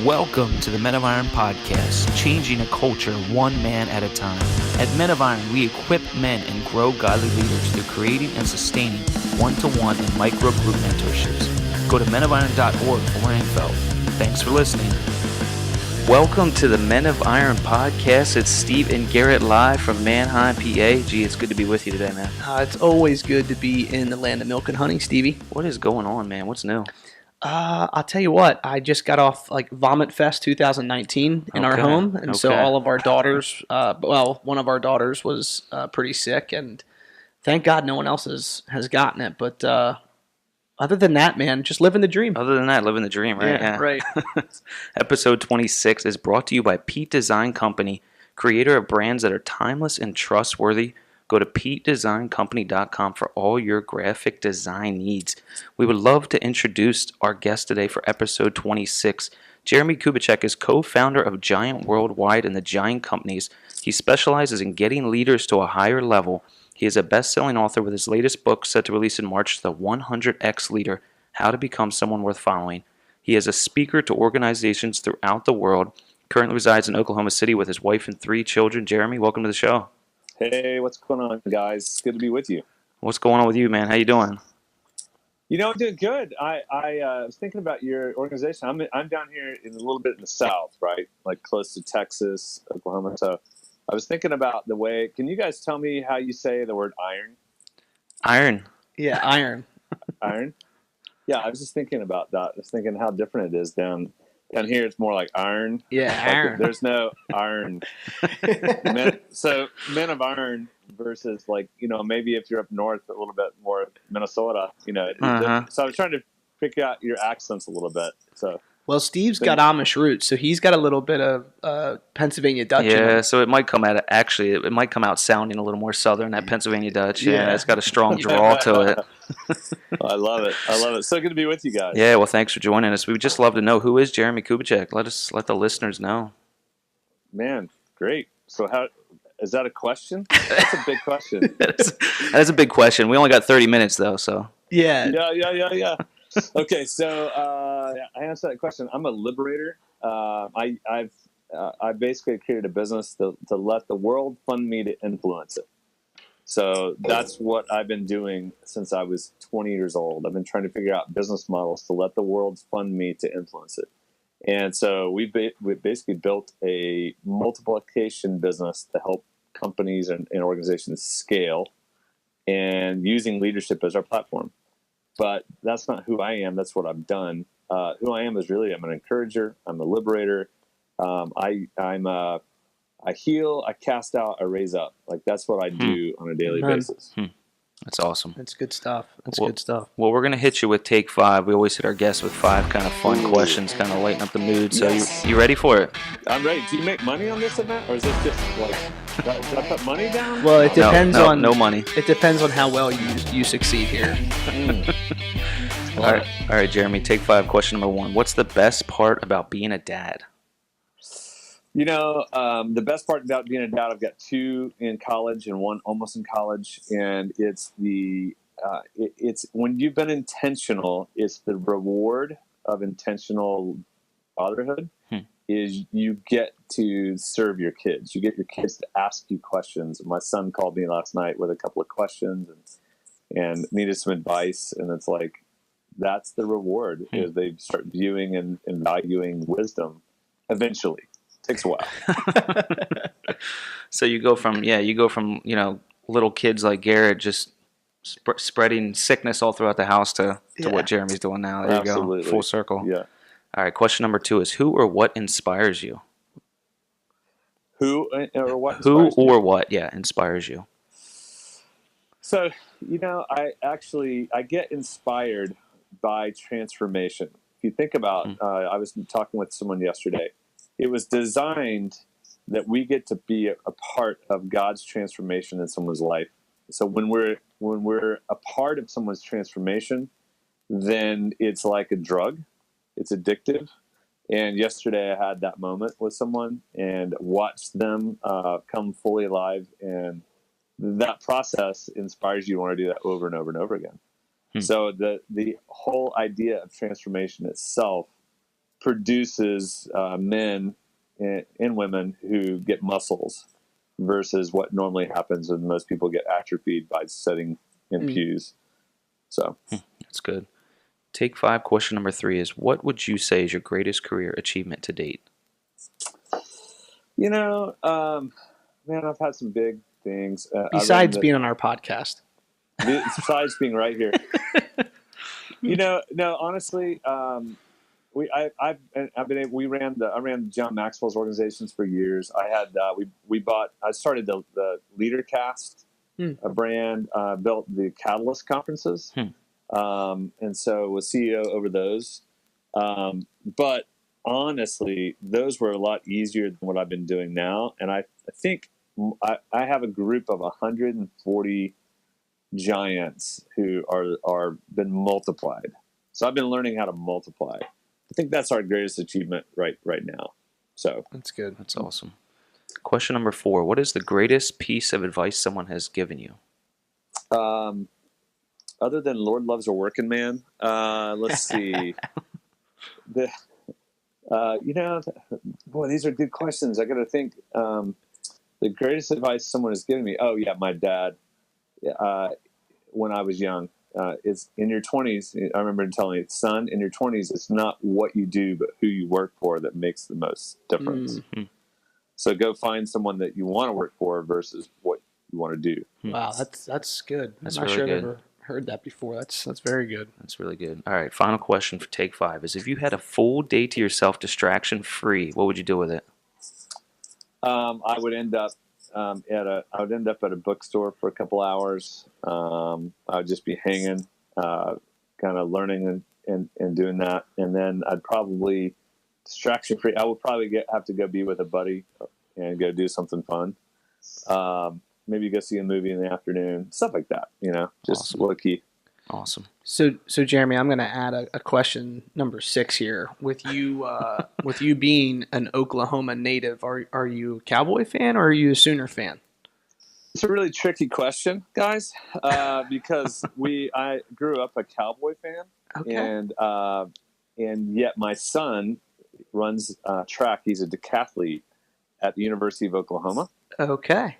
Welcome to the Men of Iron podcast, changing a culture one man at a time. At Men of Iron, we equip men and grow godly leaders through creating and sustaining one-to-one and micro-group mentorships. Go to menofiron.org for more info. Thanks for listening. Welcome to the Men of Iron podcast. It's Steve and Garrett live from Manheim, PA. Gee, it's good to be with you today, man. It's always good to be in the land of milk and honey, Stevie. What is going on, man? What's new? I'll tell you what, I just got off Vomit Fest 2019 in our home, and so all of our daughters, one of our daughters was pretty sick, and thank God no one else has gotten it, but other than that, man, just living the dream. Other than that, living the dream, right? Yeah. Right. Episode 26 is brought to you by Pete Design Company, creator of brands that are timeless and trustworthy. Go to PeteDesignCompany.com for all your graphic design needs. We would love to introduce our guest today for episode 26. Jeremie Kubicek is co-founder of Giant Worldwide and the Giant Companies. He specializes in getting leaders to a higher level. He is a best-selling author with his latest book set to release in March, The 100X Leader, How to Become Someone Worth Following. He is a speaker to organizations throughout the world. Currently resides in Oklahoma City with his wife and 3 children. Jeremie, welcome to the show. Hey, what's going on, guys? It's good to be with you. What's going on with you, man? How you doing? You know, I'm doing good. I was thinking about your organization. I'm down here in a little bit in the South, right? Like close to Texas, Oklahoma. So I was thinking about the way. Can you guys tell me how you say the word iron? Iron. Yeah, iron. Iron? Yeah, I was just thinking about that. I was thinking how different it is down here. It's more like iron. Yeah, iron. There's no iron. Men of Iron versus maybe if you're up north a little bit more Minnesota, So I was trying to pick out your accents a little bit. So well, Steve's got Amish roots, so he's got a little bit of Pennsylvania Dutch. Yeah, so it might come out it might come out sounding a little more southern, that Pennsylvania Dutch. Yeah, it's got a strong draw to it. I love it. So good to be with you guys. Yeah, well, thanks for joining us. We would just love to know, who is Jeremie Kubicek? Let the listeners know. Man, great. So how is that a question? That's a big question. that is a big question. We only got 30 minutes though, so yeah. Okay, so I answer that question. I'm a liberator. I basically created a business to let the world fund me to influence it. So that's what I've been doing since I was 20 years old. I've been trying to figure out business models to let the world fund me to influence it. And so we basically built a multiplication business to help companies and organizations scale, and using leadership as our platform. But that's not who I am. That's what I've done. Who I am is really, I'm an encourager. I'm a liberator. I heal, I cast out, I raise up. That's what I do on a daily basis. That's awesome. That's good stuff. Good stuff. Well, we're going to hit you with take 5. We always hit our guests with 5 kind of fun questions, kind of lighten up the mood. So you ready for it? I'm ready. Do you make money on this event? Or is this just do I put money down? Well, it depends on no money. It depends on how well you succeed here. All right, Jeremie, take 5. Question number 1. What's the best part about being a dad? The best part about being a dad, I've got 2 in college and 1 almost in college, and it's it's when you've been intentional, it's the reward of intentional fatherhood is you get to serve your kids. You get your kids to ask you questions. My son called me last night with a couple of questions and needed some advice, and it's like that's the reward is they start viewing and valuing wisdom eventually. Takes a while. So you go from little kids like Garrett just spreading sickness all throughout the house to what Jeremie's doing now. There Absolutely. You go, full circle. Yeah. All right. Question number 2 is, who or what inspires you? Who or what? Inspires you? So I get inspired by transformation. If you think about, I was talking with someone yesterday. It was designed that we get to be a part of God's transformation in someone's life. So when we're a part of someone's transformation, then it's like a drug. It's addictive. And yesterday I had that moment with someone and watched them come fully alive. And that process inspires you to want to do that over and over and over again. So the whole idea of transformation itself produces men and women who get muscles versus what normally happens when most people get atrophied by sitting in pews. So that's good. Take 5. Question number 3 is: what would you say is your greatest career achievement to date? Man, I've had some big things. Besides being on our podcast. Besides being right here. No, honestly, I ran John Maxwell's organizations for years. I started the LeaderCast, a brand, built the Catalyst conferences, and so was CEO over those. But honestly, those were a lot easier than what I've been doing now, and I think I have a group of 140 giants who are been multiplied. So I've been learning how to multiply. I think that's our greatest achievement right now. So that's good. That's awesome. Question number 4: what is the greatest piece of advice someone has given you? Other than Lord loves a working man, let's see. Boy, these are good questions. I got to think. The greatest advice someone has given me. Oh yeah, my dad. When I was young, it's in your 20s. I remember him telling me, son, in your 20s, it's not what you do, but who you work for that makes the most difference. Mm-hmm. So go find someone that you want to work for versus what you want to do. Wow, that's good. That's I'm not really sure good. I've ever heard that before. That's very good. That's really good. All right, final question for Take 5 is: if you had a full day to yourself, distraction free, what would you do with it? I would end up at a bookstore for a couple hours. I would just be hanging, kind of learning and doing that. And then I'd probably distraction free. I would probably have to go be with a buddy and go do something fun. Maybe go see a movie in the afternoon, stuff like that. Just awesome. Low key. Awesome. So Jeremy, I'm going to add a question number 6 here. With you, with you being an Oklahoma native, are you a Cowboy fan or are you a Sooner fan? It's a really tricky question, guys, because I grew up a Cowboy fan, okay. And yet my son runs track. He's a decathlete at the University of Oklahoma. Okay.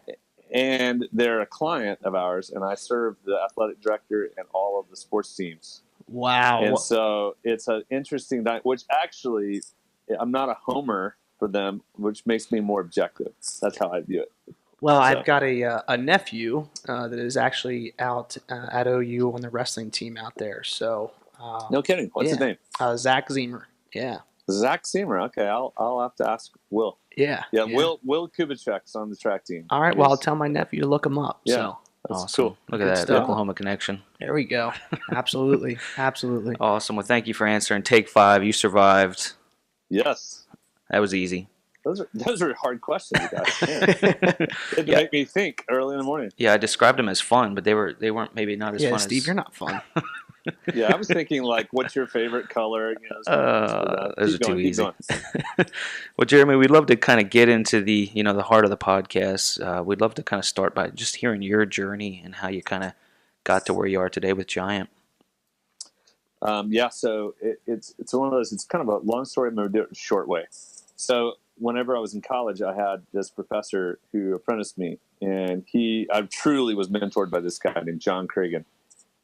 And they're a client of ours, and I serve the athletic director and all of the sports teams. Wow. And so it's an interesting which actually, I'm not a homer for them, which makes me more objective. That's how I view it. Well, I've got a nephew that is actually out at OU on the wrestling team out there. So no kidding. What's his name? Zach Zemer. Yeah. Zach Zemer. Okay, I'll have to ask Will. Yeah. Will Kubicek's on the track team. All right. Well, I'll tell my nephew to look him up. Yeah. So. That's awesome. Cool. Look at that Oklahoma connection. There we go. Absolutely. Absolutely. Awesome. Well, thank you for answering. Take 5. You survived. Yes. That was easy. Those are hard questions, you guys. It make me think early in the morning. Yeah, I described them as fun, but they weren't maybe not as fun. Yeah, Steve, you're not fun. Yeah, I was thinking what's your favorite color? Those are too easy. Well, Jeremy, we'd love to kind of get into the the heart of the podcast. We'd love to kind of start by just hearing your journey and how you kind of got to where you are today with Giant. So it's one of those. It's kind of a long story. I'm going to do it in a short way. So whenever I was in college, I had this professor who apprenticed me, and I truly was mentored by this guy named John Cragen.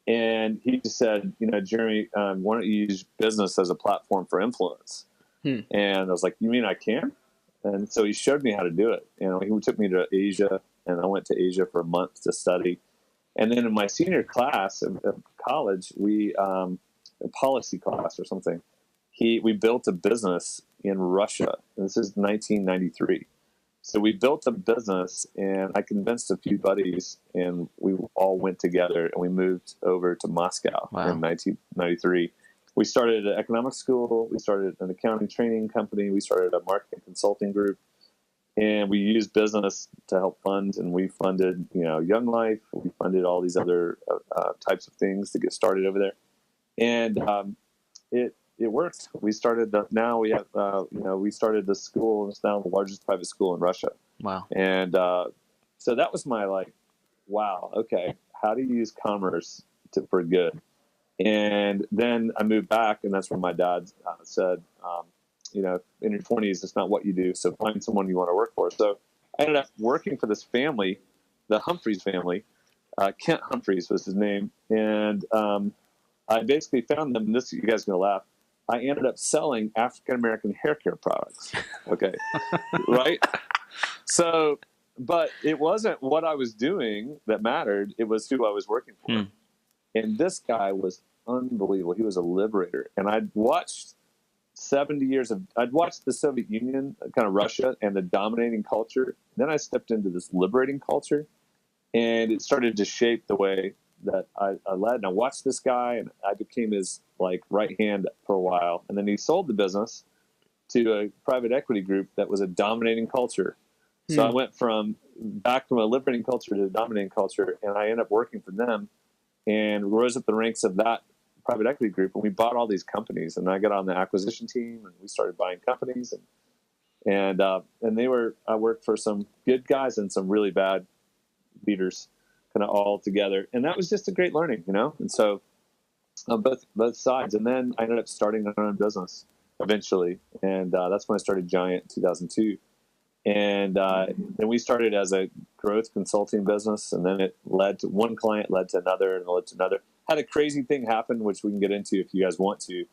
And he just said, Jeremy, why don't you use business as a platform for influence? And I was like, you mean I can? And so he showed me how to do it. He took me to Asia, and I went to Asia for a month to study. And then in my senior class of college, a policy class or something, we built a business in Russia. And this is 1993. So we built a business, and I convinced a few buddies, and we all went together, and we moved over to Moscow in 1993. We started an economics school. We started an accounting training company. We started a marketing consulting group, and we used business to help fund. And we funded, Young Life. We funded all these other types of things to get started over there, and it worked. We started we started the school. It's now the largest private school in Russia. Wow. And so that was my wow, okay, how do you use commerce for good? And then I moved back, and that's when my dad said, in your 20s, it's not what you do. So find someone you want to work for. So I ended up working for this family, the Humphreys family. Kent Humphreys was his name. And I basically found them. You guys are going to laugh. I ended up selling African-American hair care products. Okay. Right. So, but it wasn't what I was doing that mattered. It was who I was working for. And this guy was unbelievable. He was a liberator. And I'd watched the Soviet Union, kind of Russia, and the dominating culture. Then I stepped into this liberating culture, and it started to shape the way that I led. And I watched this guy, and I became his right hand for a while. And then he sold the business to a private equity group that was a dominating culture. So I went back from a liberating culture to a dominating culture, and I ended up working for them and rose up the ranks of that private equity group. And we bought all these companies, and I got on the acquisition team, and we started buying companies. And I worked for some good guys and some really bad leaders, kind of all together. And that was just a great learning, And so on both sides. And then I ended up starting our own business eventually. And that's when I started Giant in 2002. And then we started as a growth consulting business, and then it led to one client, led to another, and led to another. Had a crazy thing happen, which we can get into if you guys want to.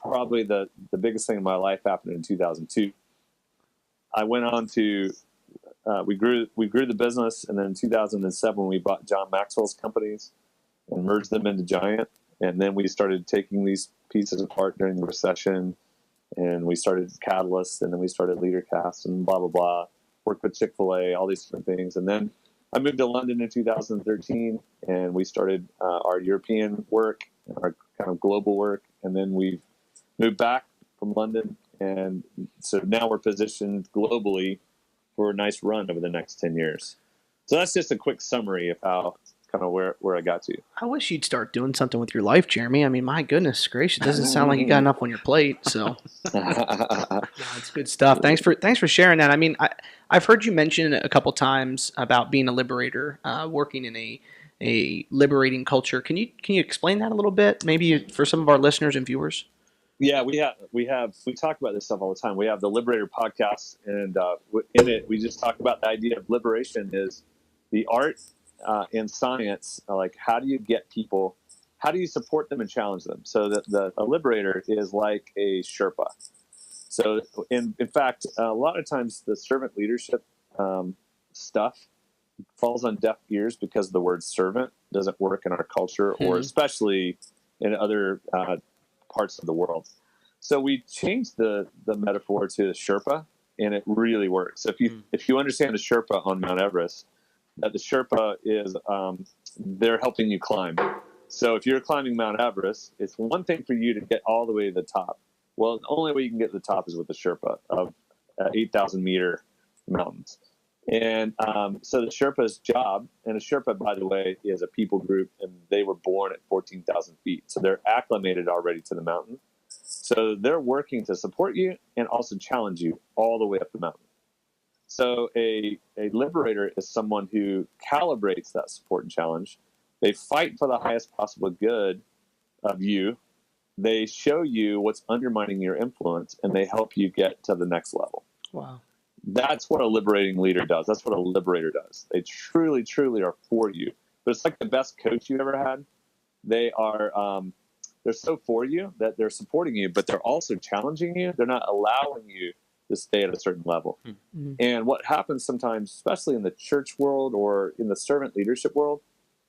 Probably the biggest thing in my life happened in 2002. I went on to we grew the business, and then in 2007 we bought John Maxwell's companies and merged them into Giant, and then we started taking these pieces apart during the recession. And we started Catalyst, and then we started LeaderCast, and blah, blah, blah. Worked with Chick-fil-A, all these different things. And then I moved to London in 2013, and we started our European work, our kind of global work. And then we moved back from London. And so now we're positioned globally for a nice run over the next 10 years. So that's just a quick summary of how kind of where I got to. I wish you'd start doing something with your life, Jeremie. I mean, my goodness gracious, it doesn't sound like you got enough on your plate. So it's good stuff. Thanks for sharing that. I mean, I've heard you mention a couple times about being a liberator, working in a liberating culture. Can you explain that a little bit, maybe for some of our listeners and viewers? Yeah, we talk about this stuff all the time. We have the Liberator podcast, and in it, we just talk about the idea of liberation is the art in science, how do you get people, how do you support them and challenge them? So that a liberator is like a sherpa. So in fact, a lot of times the servant leadership stuff falls on deaf ears because the word servant doesn't work in our culture, or especially in other parts of the world. So we changed the metaphor to sherpa, and it really works. So if you understand a sherpa on Mount Everest, that the Sherpa is, they're helping you climb. So if you're climbing Mount Everest, it's one thing for you to get all the way to the top. Well, the only way you can get to the top is with the Sherpa of 8,000 meter mountains. And so the Sherpa's job, and a Sherpa, by the way, is a people group, and they were born at 14,000 feet. So they're acclimated already to the mountain. So they're working to support you and also challenge you all the way up the mountain. So a liberator is someone who calibrates that support and challenge. They fight for the highest possible good of you. They show you what's undermining your influence, and they help you get to the next level. Wow. That's what a liberating leader does. That's what a liberator does. They truly, truly are for you. But it's like the best coach you ever had. They are they're so for you that they're supporting you, but they're also challenging you. They're not allowing you to stay at a certain level. Mm-hmm. And what happens sometimes, especially in the church world or in the servant leadership world,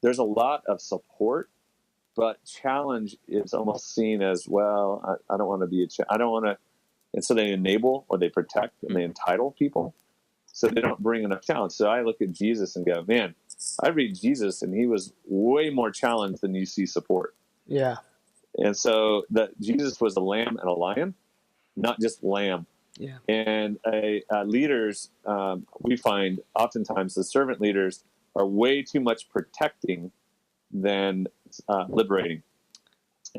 there's a lot of support, but challenge is almost seen as, well, I don't want to be I don't want to. And so they enable or they protect and they entitle people. So they don't bring enough challenge. So I look at Jesus and go, man, I read Jesus and he was way more challenged than you see support. Yeah. And so that Jesus was a lamb and a lion, not just lamb. Yeah. And leaders, we find oftentimes the servant leaders are way too much protecting than liberating.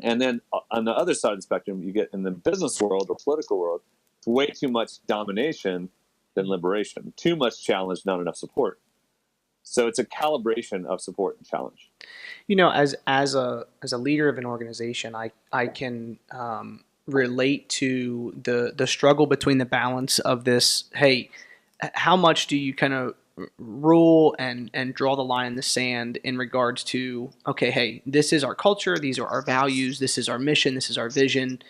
And then on the other side of the spectrum, you get in the business world or political world, it's way too much domination than liberation. Too much challenge, not enough support. So it's a calibration of support and challenge. You know, as a leader of an organization, I can relate to the struggle between the balance of this, hey, how much do you kind of rule and draw the line in the sand in regards to, okay, hey, this is our culture, these are our values, this is our mission, this is our vision,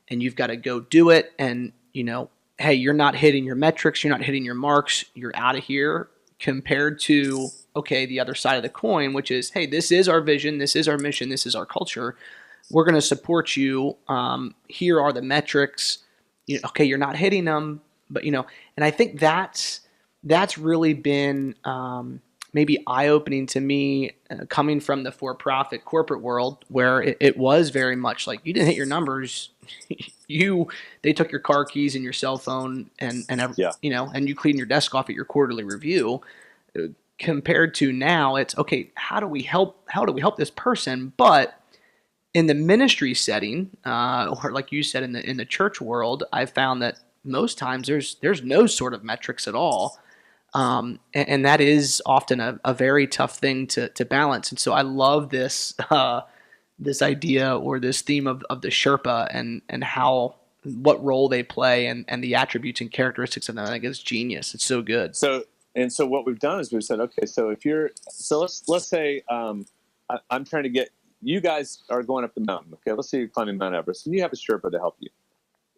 and you've got to go do it. And, hey, you're not hitting your metrics, you're not hitting your marks, you're out of here, compared to, okay, the other side of the coin, which is, hey, this is our vision, this is our mission, this is our culture. We're going to support you. Here are the metrics. Okay, you're not hitting them, but and I think that's really been maybe eye-opening to me, coming from the for-profit corporate world, where it was very much like, you didn't hit your numbers. They took your car keys and your cell phone and you cleaned your desk off at your quarterly review. Compared to now, it's okay. How do we help this person? But in the ministry setting, or like you said, in the church world, I've found that most times there's no sort of metrics at all. And that is often a very tough thing to balance. And so I love this this idea or this theme of the Sherpa and what role they play and the attributes and characteristics of them. I think it's genius. It's so good. So what we've done is we've said, okay, so let's say I'm trying to get, you guys are going up the mountain. Okay, let's say you're climbing Mount Everest and you have a Sherpa to help you.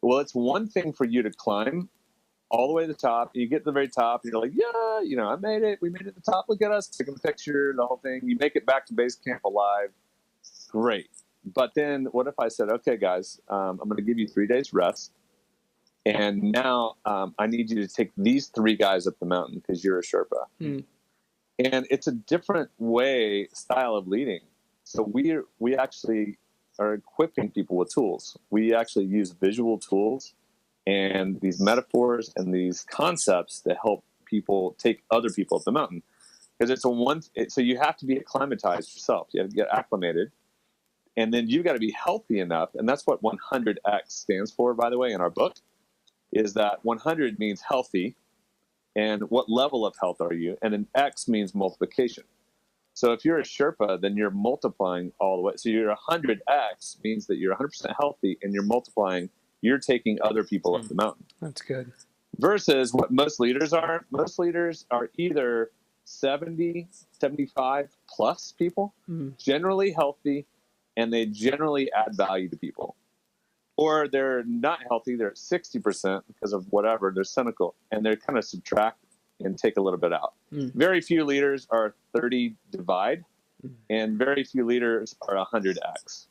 Well, it's one thing for you to climb all the way to the top. You get to the very top, and you're like, yeah, I made it. We made it to the top. Look at us. Taking a picture, the whole thing. You make it back to base camp alive. Great. But then what if I said, okay, guys, I'm going to give you 3 days rest. And now I need you to take these 3 guys up the mountain because you're a Sherpa. And it's a different style of leading. So we actually are equipping people with tools. We actually use visual tools and these metaphors and these concepts to help people take other people up the mountain. Because so you have to be acclimatized yourself. You have to get acclimated. And then you've got to be healthy enough. And that's what 100X stands for, by the way, in our book, is that 100 means healthy. And what level of health are you? And then X means multiplication. So if you're a Sherpa, then you're multiplying all the way. So your 100X means that you're 100% healthy and you're multiplying. You're taking other people up the mountain. That's good. Versus what most leaders are. Most leaders are either 70, 75 plus people, generally healthy, and they generally add value to people. Or they're not healthy, they're at 60% because of whatever, they're cynical, and they're kind of subtract and take a little bit out. Very few leaders are 30 divide, and very few leaders are 100X.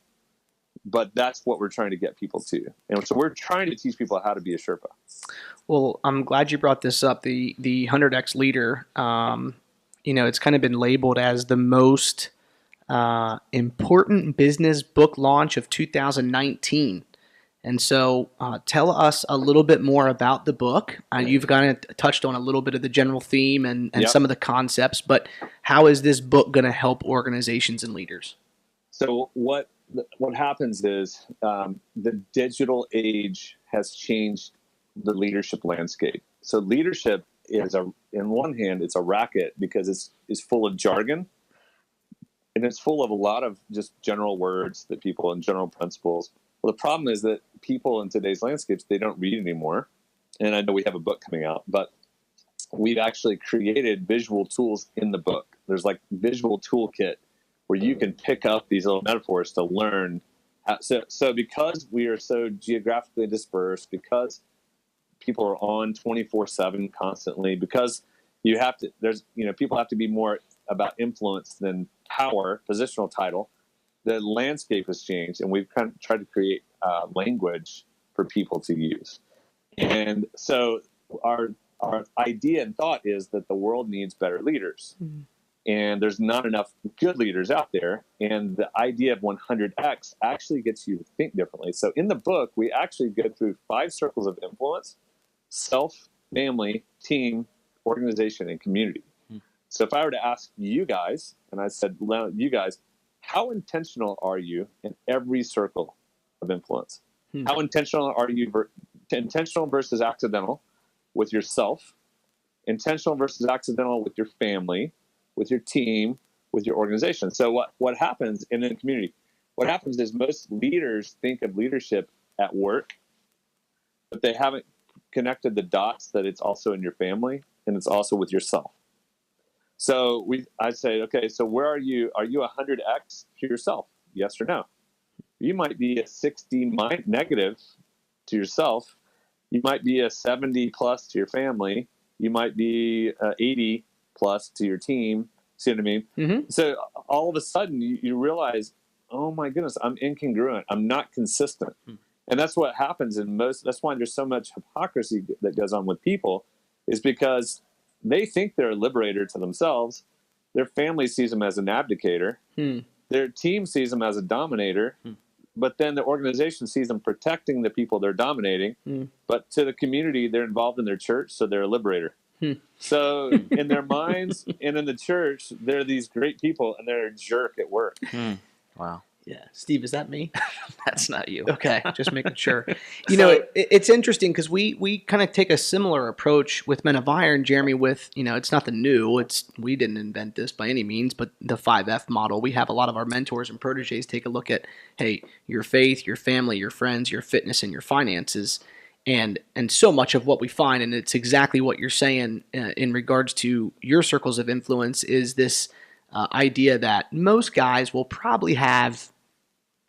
But that's what we're trying to get people to. And so we're trying to teach people how to be a Sherpa. Well, I'm glad you brought this up. The 100X leader, it's kind of been labeled as the most important business book launch of 2019. And so tell us a little bit more about the book. You've kind of touched on a little bit of the general theme and some of the concepts, but how is this book going to help organizations and leaders? So what happens is the digital age has changed the leadership landscape. So leadership is in one hand, it's a racket because it's full of jargon, and it's full of a lot of just general words that people and general principles. Well, the problem is that people in today's landscapes, they don't read anymore. And I know we have a book coming out, but we've actually created visual tools in the book. There's like visual toolkit where you can pick up these little metaphors to learn. So because we are so geographically dispersed, because people are on 24/7 constantly, because people have to be more about influence than power, positional title, the landscape has changed, and we've kind of tried to create language for people to use. And so our idea and thought is that the world needs better leaders. And there's not enough good leaders out there. And the idea of 100X actually gets you to think differently. So in the book, we actually go through 5 circles of influence: self, family, team, organization, and community. So if I were to ask you guys, and I said, you guys, how intentional are you in every circle of influence? How intentional are you intentional versus accidental with yourself, intentional versus accidental with your family, with your team, with your organization? So what happens in a community? What happens is most leaders think of leadership at work, but they haven't connected the dots that it's also in your family and it's also with yourself. So I say, okay, so where are you? Are you 100x to yourself? Yes or no? You might be a 60 negative to yourself. You might be a 70 plus to your family. You might be 80 plus to your team. See what I mean? Mm-hmm. So all of a sudden you realize, oh my goodness, I'm incongruent. I'm not consistent. Mm. And that's what happens that's why there's so much hypocrisy that goes on with people, is because they think they're a liberator to themselves. Their family sees them as an abdicator. Hmm. Their team sees them as a dominator. Hmm. But then the organization sees them protecting the people they're dominating. Hmm. But to the community, they're involved in their church, so they're a liberator. Hmm. So in their minds and in the church, they're these great people, and they're a jerk at work. Hmm. Wow. Yeah. Steve, is that me? That's not you. Okay, just making sure. It's interesting because we kind of take a similar approach with Men of Iron, Jeremy, with, it's nothing new. We didn't invent this by any means, but the 5F model. We have a lot of our mentors and proteges take a look at, hey, your faith, your family, your friends, your fitness, and your finances. And so much of what we find, and it's exactly what you're saying in regards to your circles of influence, is this idea that most guys will probably have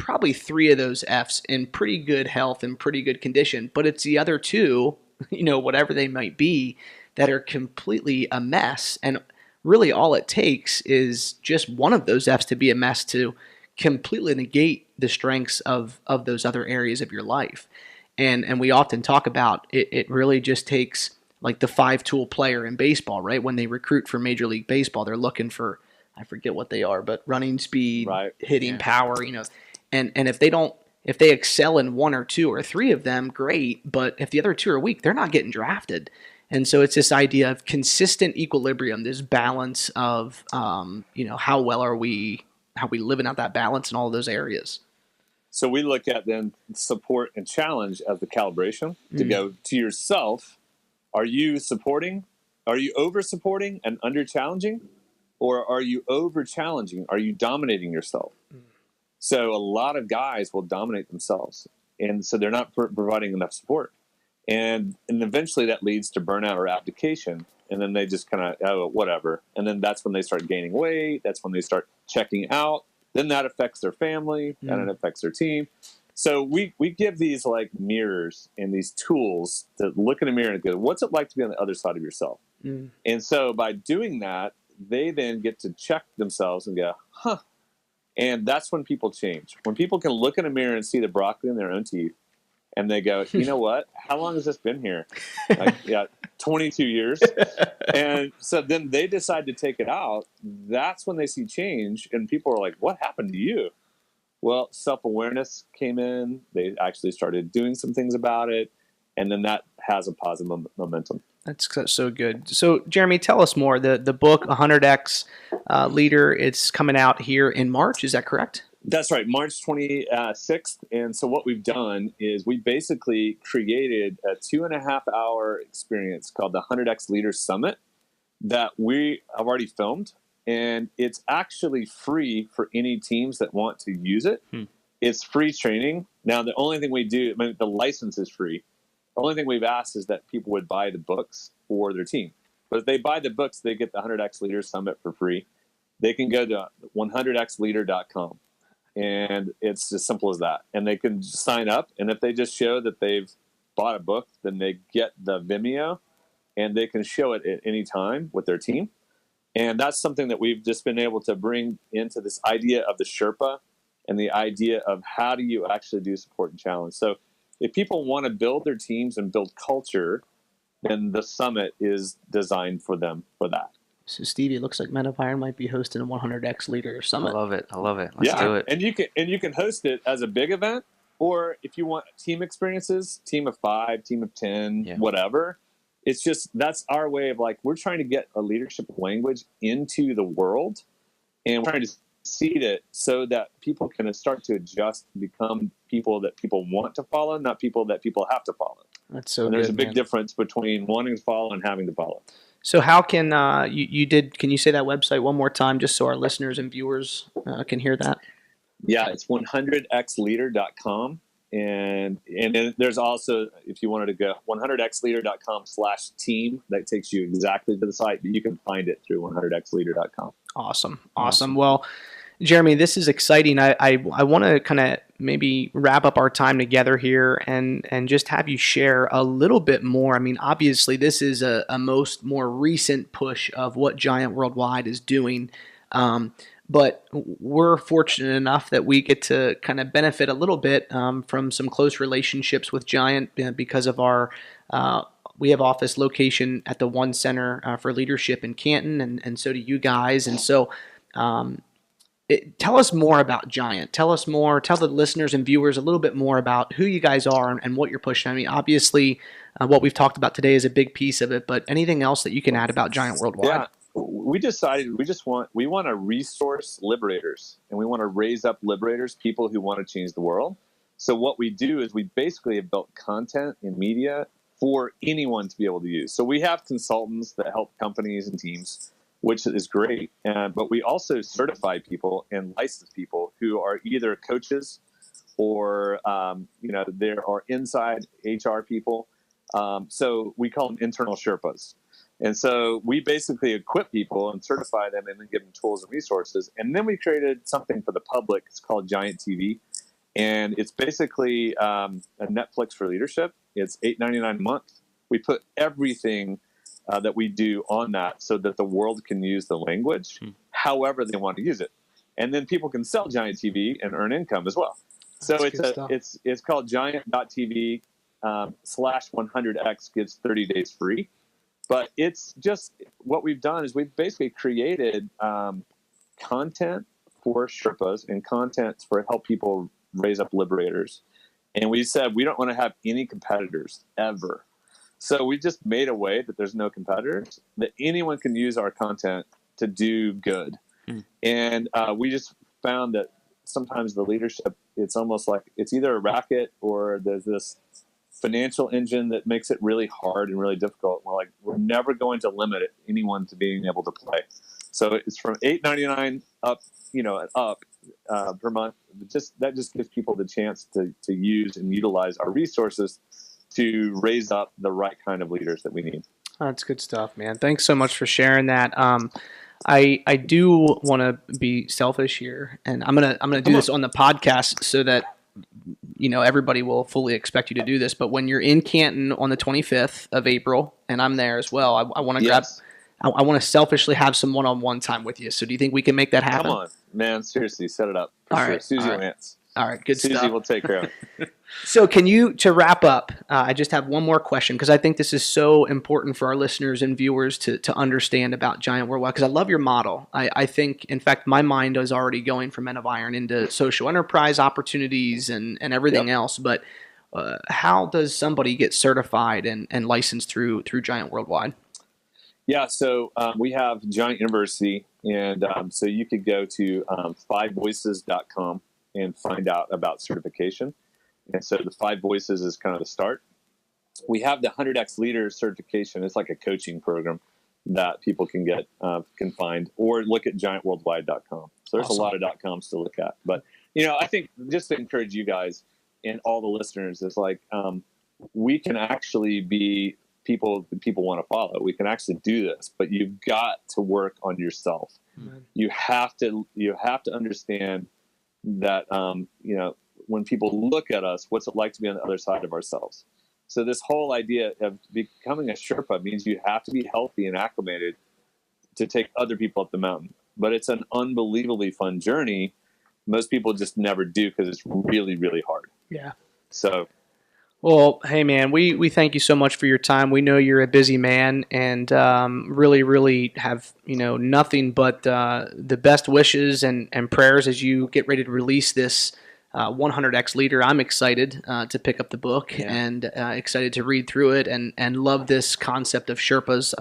3 of those F's in pretty good health and pretty good condition, but it's the other 2, whatever they might be, that are completely a mess. And really all it takes is just one of those F's to be a mess to completely negate the strengths of those other areas of your life. And we often talk about it really just takes like the 5-tool player in baseball, right? When they recruit for Major League Baseball, they're looking for, I forget what they are, but running speed, right, hitting power, And if they excel in 1 or 2 or 3 of them, great. But if the other 2 are weak, they're not getting drafted. And so it's this idea of consistent equilibrium, this balance of, how well are we living out that balance in all of those areas. So we look at then support and challenge as the calibration to go to yourself. Are you supporting? Are you over supporting and under challenging? Or are you over challenging? Are you dominating yourself? So a lot of guys will dominate themselves, and so they're not providing enough support. And eventually that leads to burnout or abdication, and then they just kind of, whatever. And then that's when they start gaining weight. That's when they start checking out. Then that affects their family, and it affects their team. So we give these like mirrors and these tools to look in a mirror and go, what's it like to be on the other side of yourself? Mm. And so by doing that, they then get to check themselves and go, huh. And that's when people change. When people can look in a mirror and see the broccoli in their own teeth, and they go, you know what? How long has this been here? 22 years. And so then they decide to take it out. That's when they see change. And people are like, what happened to you? Well, self-awareness came in. They actually started doing some things about it. And then that has a positive momentum. That's so good. So, Jeremy, tell us more. The book, 100X Leader, it's coming out here in March. Is that correct? That's right, March 26th. And so what we've done is we basically created a 2.5-hour experience called the 100X Leader Summit that we have already filmed. And it's actually free for any teams that want to use it. It's free training. Now, the only thing we do, the license is free. The only thing we've asked is that people would buy the books for their team. But if they buy the books, they get the 100X Leader Summit for free. They can go to 100xleader.com. And it's as simple as that. And they can sign up. And if they just show that they've bought a book, then they get the Vimeo. And they can show it at any time with their team. And that's something that we've just been able to bring into this idea of the Sherpa and the idea of how do you actually do support and challenge. So if people want to build their teams and build culture, then the summit is designed for them for that. So, Stevie, it looks like Men of Iron might be hosting a 100X Leader Summit. I love it. Let's do it. And you can host it as a big event, or if you want team experiences, team of 5, team of 10, whatever. It's just that's our way of we're trying to get a leadership language into the world, and we're trying to seed it so that people can start to adjust, become people that people want to follow, not people that people have to follow. That's so. And there's a big difference between wanting to follow and having to follow. So how can can you say that website one more time just so our listeners and viewers can hear that? Yeah, it's 100xleader.com. And then there's also, if you wanted to go, 100xleader.com/team. That takes you exactly to the site, but you can find it through 100xleader.com. Awesome. Well, Jeremie, this is exciting. I want to kind of maybe wrap up our time together here and just have you share a little bit more. I mean, obviously, this is a more recent push of what Giant Worldwide is doing. But we're fortunate enough that we get to kind of benefit a little bit from some close relationships with Giant because of our we have office location at the One Center for Leadership in Canton, and so do you guys. And so tell us more about Giant. Tell the listeners and viewers a little bit more about who you guys are and what you're pushing. I mean, obviously, what we've talked about today is a big piece of it, but anything else that you can add about Giant Worldwide? Yeah. We decided we want to resource liberators, and we want to raise up liberators, people who want to change the world. So what we do is we basically have built content and media for anyone to be able to use. So we have consultants that help companies and teams, which is great. But we also certify people and license people who are either coaches or, there are inside HR people. So we call them internal sherpas. And so we basically equip people and certify them and then give them tools and resources. And then we created something for the public. It's called Giant TV. And it's basically a Netflix for leadership. It's $8.99 a month. We put everything that we do on that so that the world can use the language however they want to use it. And then people can sell Giant TV and earn income as well. So it's called giant.tv /100x gives 30 days free. But it's just what we've done is we've basically created content for Sherpas and content for help people raise up liberators. And we said we don't want to have any competitors ever. So we just made a way that there's no competitors, that anyone can use our content to do good. And we just found that sometimes the leadership, it's almost like it's either a racket or there's this financial engine that makes it really hard and really difficult. We're never going to limit anyone to being able to play. So it's from $8.99 up per month. That just gives people the chance to use and utilize our resources to raise up the right kind of leaders that we need. That's good stuff, man. Thanks so much for sharing that. I do want to be selfish here, and I'm gonna do this on the podcast so that everybody will fully expect you to do this. But when you're in Canton on the 25th of April, and I'm there as well, I want to I want to selfishly have some one-on-one time with you. So do you think we can make that happen? Come on, man. Seriously, set it up. All right. Susie Lance. All right, good stuff. Susie will take care of it. So to wrap up, I just have one more question because I think this is so important for our listeners and viewers to understand about Giant Worldwide, because I love your model. I think, in fact, my mind is already going from Men of Iron into social enterprise opportunities and everything else. But how does somebody get certified and licensed through Giant Worldwide? Yeah, so we have Giant University, and so you could go to 5voices.com and find out about certification. And so the 5 Voices is kind of the start. We have the 100X Leader certification. It's like a coaching program that people can get, can find, or look at giantworldwide.com. So there's a lot of .coms to look at. But, I think just to encourage you guys and all the listeners is we can actually be people that people want to follow. We can actually do this, but you've got to work on yourself. Mm-hmm. You have to understand that, when people look at us, what's it like to be on the other side of ourselves? So this whole idea of becoming a Sherpa means you have to be healthy and acclimated to take other people up the mountain. But it's an unbelievably fun journey. Most people just never do because it's really, really hard. Yeah. So. Well, hey, man, we thank you so much for your time. We know you're a busy man and really, really have, nothing but the best wishes and prayers as you get ready to release this 100X Leader. I'm excited to pick up the book and excited to read through it and love this concept of Sherpas.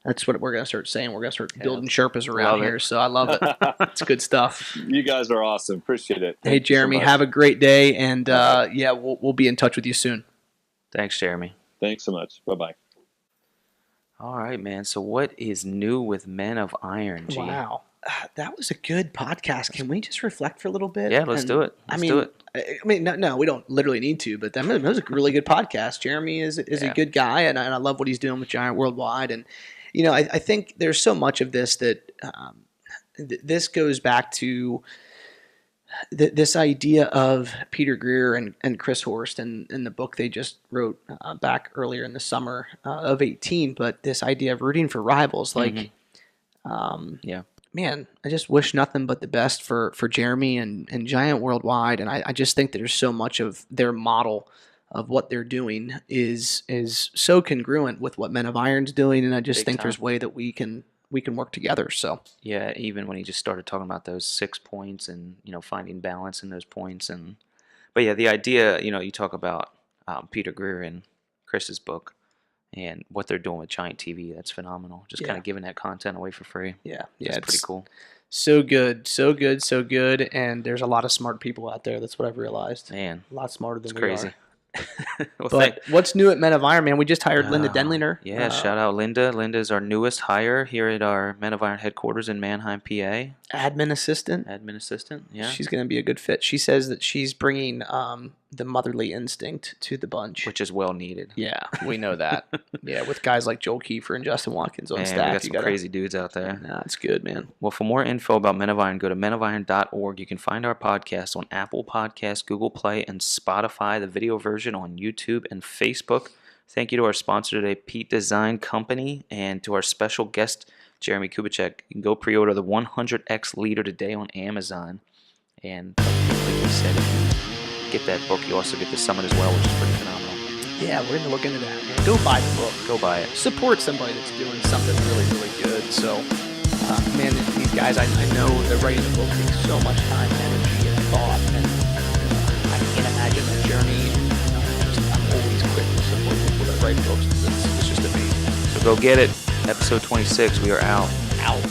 That's what we're going to start saying. We're going to start building Sherpas around here. So I love it. It's good stuff. You guys are awesome. Appreciate it. Hey, Jeremie, have a great day. And we'll be in touch with you soon. Thanks, Jeremie. Thanks so much. Bye-bye. All right, man. So what is new with Men of Iron, G? Wow. that was a good podcast. Can we just reflect for a little bit? Yeah, let's do it. Let's do it. I mean, no, we don't literally need to, but that was a really good podcast. Jeremie is a good guy, and I love what he's doing with Giant Worldwide. And, I think there's so much of this that this goes back to this idea of Peter Greer and Chris Horst and the book they just wrote back earlier in the summer of 2018, but this idea of rooting for rivals, like, man, I just wish nothing but the best for Jeremie and Giant Worldwide, and I just think that there's so much of their model of what they're doing is so congruent with what Men of Iron's doing, and I just think there's a way that we can work together. So yeah, even when he just started talking about those 6 points and finding balance in those points, but yeah, the idea you talk about Peter Greer and Chris's book and what they're doing with Giant TV, that's phenomenal. Just kind of giving that content away for free. Yeah, it's pretty cool. So good, and there's a lot of smart people out there. That's what I've realized. Man, a lot smarter than it's we crazy. are. But what's new at Men of Iron, man? We just hired Linda Denlinger. Yeah, shout out Linda. Linda is our newest hire here at our Men of Iron headquarters in Manheim, PA. Admin assistant, yeah. She's going to be a good fit. She says that she's bringing the motherly instinct to the bunch. Which is well needed. Yeah, we know that. Yeah, with guys like Joel Kiefer and Justin Watkins on staff. We got some crazy dudes out there. Nah, it's good, man. Well, for more info about Men of Iron, go to menofiron.org. You can find our podcast on Apple Podcasts, Google Play, and Spotify, the video version on YouTube and Facebook. Thank you to our sponsor today, Pete Design Company, and to our special guest, Jeremie Kubicek. You can go pre-order the 100X Leader today on Amazon. And like we said, if you get that book, you also get the Summit as well, which is pretty phenomenal. Yeah, we're going to look into that, man. Go buy the book. Go buy it. Support somebody that's doing something really, really good. So, man, these guys, I know that writing the book takes so much time, energy, and thought. And I can't imagine that journey. I'm always quick to support people that write books. It's just amazing. So go get it. Episode 26. We are out. Out.